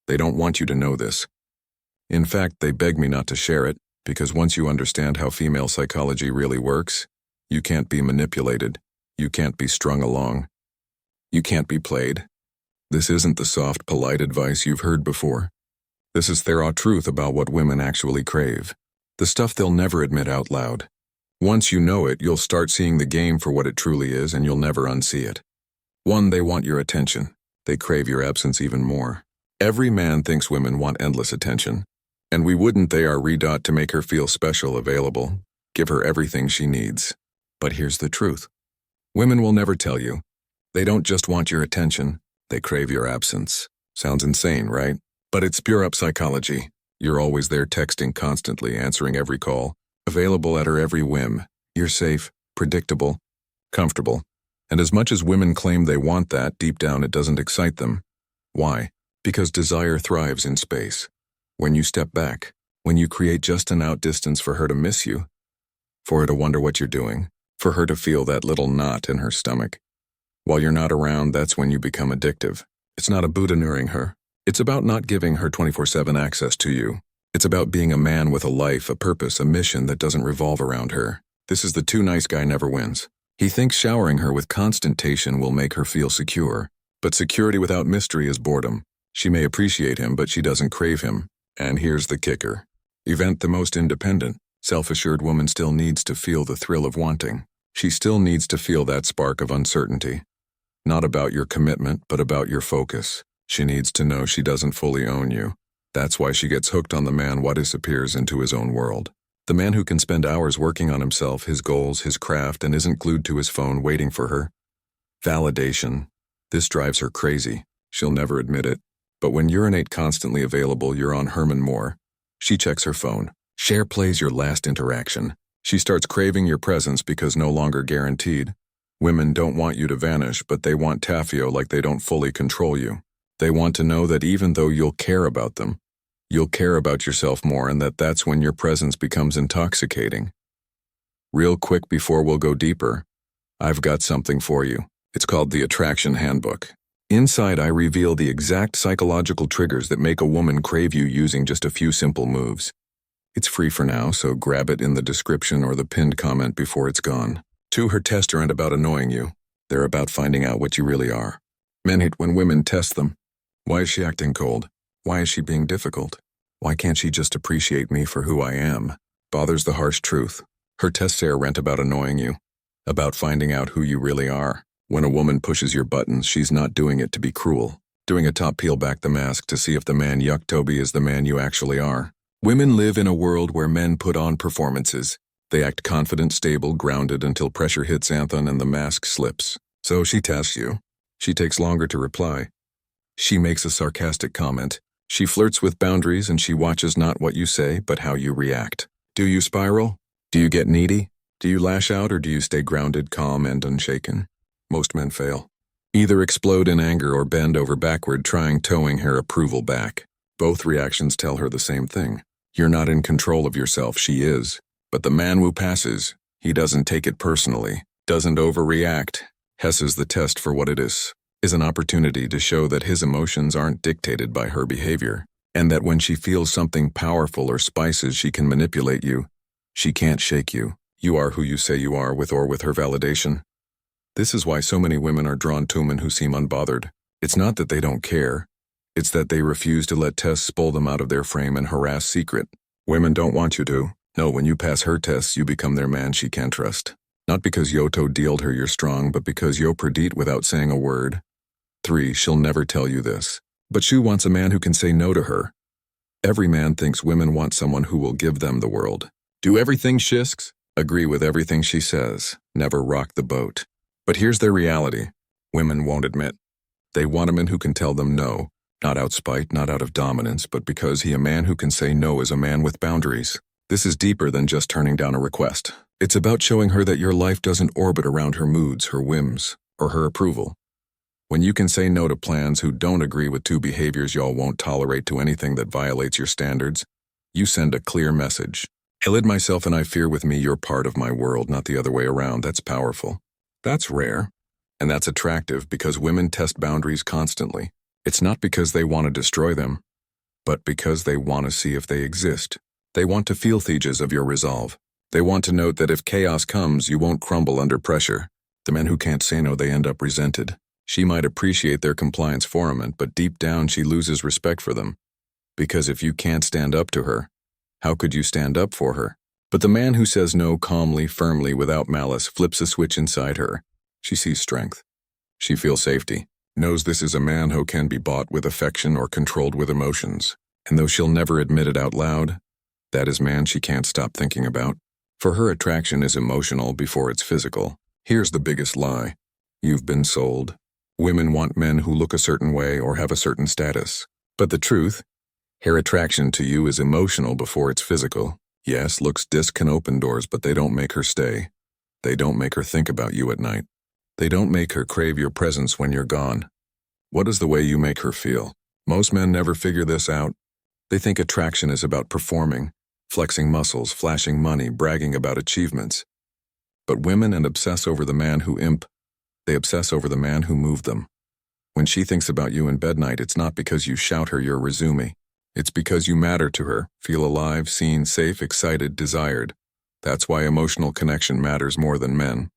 They don't want you to know this. In fact, they beg me not to share it, because once you understand how female psychology really works, you can't be manipulated, you can't be strung along, you can't be played. This isn't the soft, polite advice you've heard before. This is their raw truth about what women actually crave. The stuff they'll never admit out loud. Once you know it, you'll start seeing the game for what it truly is, and you'll never unsee it. 1. They want your attention. They crave your absence even more. Every man thinks women want endless attention. And wouldn't they are redought to make her feel special, available, give her everything she needs. But here's the truth. Women will never tell you. They don't just want your attention, they crave your absence. Sounds insane, right? But it's pure up psychology. You're always there texting constantly, answering every call, available at her every whim. You're safe, predictable, comfortable. And as much as women claim they want that, deep down it doesn't excite them. Why? Because desire thrives in space. When you step back, when you create just enough distance for her to miss you, for her to wonder what you're doing, for her to feel that little knot in her stomach. While you're not around, that's when you become addictive. It's not about boudoiring her. It's about not giving her 24/7 access to you. It's about being a man with a life, a purpose, a mission that doesn't revolve around her. This is the too nice guy never wins. He thinks showering her with constantation will make her feel secure. But security without mystery is boredom. She may appreciate him, but she doesn't crave him. And here's the kicker. Even the most independent, self-assured woman still needs to feel the thrill of wanting. She still needs to feel that spark of uncertainty. Not about your commitment, but about your focus. She needs to know she doesn't fully own you. That's why she gets hooked on the man who disappears into his own world. The man who can spend hours working on himself, his goals, his craft, and isn't glued to his phone waiting for her. Validation. This drives her crazy. She'll never admit it. But when urinate constantly available, you're on Herman Moore. She checks her phone. Share plays your last interaction. She starts craving your presence because no longer guaranteed. Women don't want you to vanish, but they want Tafio like they don't fully control you. They want to know that even though you'll care about them, you'll care about yourself more, and that's when your presence becomes intoxicating. Real quick before we'll go deeper, I've got something for you. It's called the Attraction Handbook. Inside, I reveal the exact psychological triggers that make a woman crave you using just a few simple moves. It's free for now, so grab it in the description or the pinned comment before it's gone. 2. Her tests aren't about annoying you. They're about finding out what you really are. Men hate when women test them. Why is she acting cold? Why is she being difficult? Why can't she just appreciate me for who I am? Bothers the harsh truth. Her tests aren't about annoying you. About finding out who you really are. When a woman pushes your buttons, she's not doing it to be cruel. Doing a top peel back the mask to see if the man Yuck Toby is the man you actually are. Women live in a world where men put on performances. They act confident, stable, grounded until pressure hits Anthon and the mask slips. So she tests you. She takes longer to reply. She makes a sarcastic comment. She flirts with boundaries, and she watches not what you say, but how you react. Do you spiral? Do you get needy? Do you lash out, or do you stay grounded, calm, and unshaken? Most men fail. Either explode in anger or bend over backward towing her approval back. Both reactions tell her the same thing. You're not in control of yourself, she is. But the man who passes, he doesn't take it personally, doesn't overreact. Hesses the test for what it is an opportunity to show that his emotions aren't dictated by her behavior, and that when she feels something powerful or spices, she can manipulate you. She can't shake you. You are who you say you are with her validation. This is why so many women are drawn to men who seem unbothered. It's not that they don't care. It's that they refuse to let tests pull them out of their frame and harass secret. Women don't want you to. No, when you pass her tests, you become their man she can't trust. Not because Yoto dealed her you're strong, but because yo perdite without saying a word. 3. She'll never tell you this. But she wants a man who can say no to her. Every man thinks women want someone who will give them the world. Do everything shisks? Agree with everything she says. Never rock the boat. But here's their reality. Women won't admit. They want a man who can tell them no, not out spite, not out of dominance, but because a man who can say no is a man with boundaries. This is deeper than just turning down a request. It's about showing her that your life doesn't orbit around her moods, her whims, or her approval. When you can say no to plans who don't agree with 2 behaviors y'all won't tolerate to anything that violates your standards, you send a clear message. I lid myself and I fear with me you're part of my world, not the other way around. That's powerful. That's rare. And that's attractive because women test boundaries constantly. It's not because they want to destroy them. but because they want to see if they exist. They want to feel the edges of your resolve. They want to note that if chaos comes, you won't crumble under pressure. The men who can't say no, they end up resented. She might appreciate their compliance for a moment, but deep down she loses respect for them. Because if you can't stand up to her, how could you stand up for her? But the man who says no calmly, firmly, without malice, flips a switch inside her. She sees strength. She feels safety. Knows this is a man who can be bought with affection or controlled with emotions. And though she'll never admit it out loud, that is man she can't stop thinking about. For her, attraction is emotional before it's physical. Here's the biggest lie. You've been sold. Women want men who look a certain way or have a certain status. But the truth, her attraction to you is emotional before it's physical. Yes, looks can open doors, but they don't make her stay. They don't make her think about you at night. They don't make her crave your presence when you're gone. What is the way you make her feel? Most men never figure this out. They think attraction is about performing, flexing muscles, flashing money, bragging about achievements. But women obsess over the man who they obsess over the man who moved them. When she thinks about you in bed night, it's not because you shout her your resume. It's because you matter to her, feel alive, seen, safe, excited, desired. That's why emotional connection matters more than men.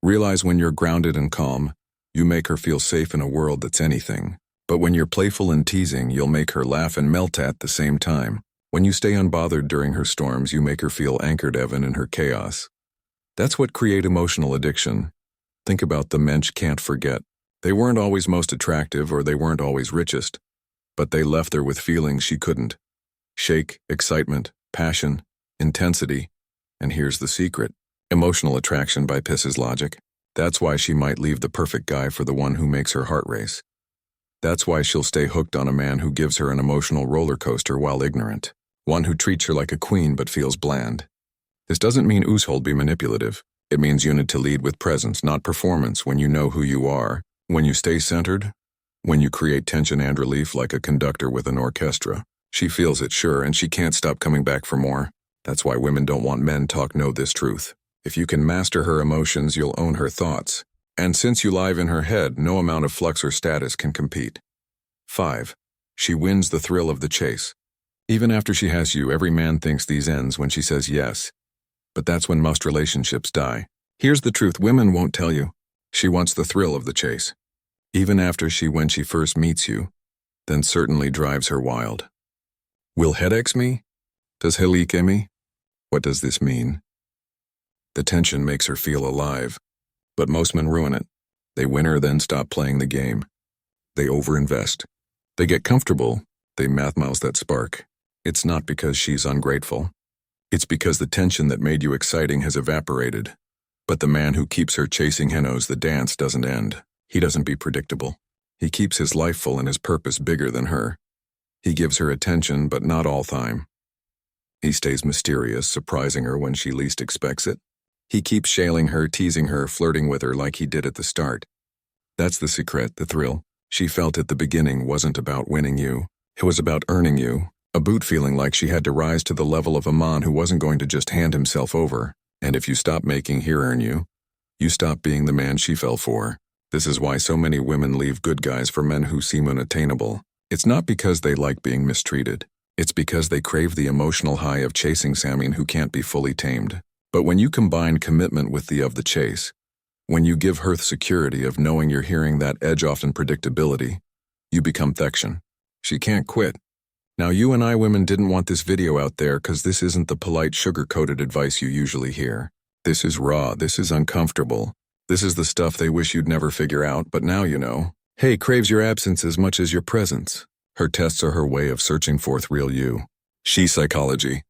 Realize when you're grounded and calm, you make her feel safe in a world that's anything. But when you're playful and teasing, you'll make her laugh and melt at the same time. When you stay unbothered during her storms, you make her feel anchored even in her chaos. That's what creates emotional addiction. Think about the men she can't forget. They weren't always most attractive or they weren't always richest, but they left her with feelings she couldn't shake: excitement, passion, intensity. And here's the secret. Emotional attraction bypasses logic. That's why she might leave the perfect guy for the one who makes her heart race. That's why she'll stay hooked on a man who gives her an emotional roller coaster while ignorant. One who treats her like a queen but feels bland. This doesn't mean ushold be manipulative. It means you need to lead with presence, not performance. When you know who you are, when you stay centered, when you create tension and relief like a conductor with an orchestra. She feels it, sure, and she can't stop coming back for more. That's why women don't want men talk. Know this truth. If you can master her emotions, you'll own her thoughts. And since you live in her head, no amount of flux or status can compete. 5. She wins the thrill of the chase. Even after she has you, every man thinks these ends when she says yes. But that's when most relationships die. Here's the truth women won't tell you. She wants the thrill of the chase. Even after when she first meets you, then certainly drives her wild. Will headaches me? Does he like me? What does this mean? The tension makes her feel alive. But most men ruin it. They win her, then stop playing the game. They overinvest. They get comfortable. They mouth that spark. It's not because she's ungrateful. It's because the tension that made you exciting has evaporated. But the man who keeps her chasing knows the dance doesn't end. He doesn't be predictable. He keeps his life full and his purpose bigger than her. He gives her attention, but not all time. He stays mysterious, surprising her when she least expects it. He keeps shailing her, teasing her, flirting with her like he did at the start. That's the secret, the thrill. She felt at the beginning wasn't about winning you. It was about earning you. A boot feeling like she had to rise to the level of a man who wasn't going to just hand himself over. And if you stop making her earn you, you stop being the man she fell for. This is why so many women leave good guys for men who seem unattainable. It's not because they like being mistreated. It's because they crave the emotional high of chasing someone who can't be fully tamed. But when you combine commitment with the chase, when you give her the security of knowing you're hearing that edge, often predictability, you become affection. She can't quit. Now you and I women didn't want this video out there because this isn't the polite sugar-coated advice you usually hear. This is raw, this is uncomfortable. This is the stuff they wish you'd never figure out, but now you know. Hey craves your absence as much as your presence. Her tests are her way of searching for the real you. She psychology.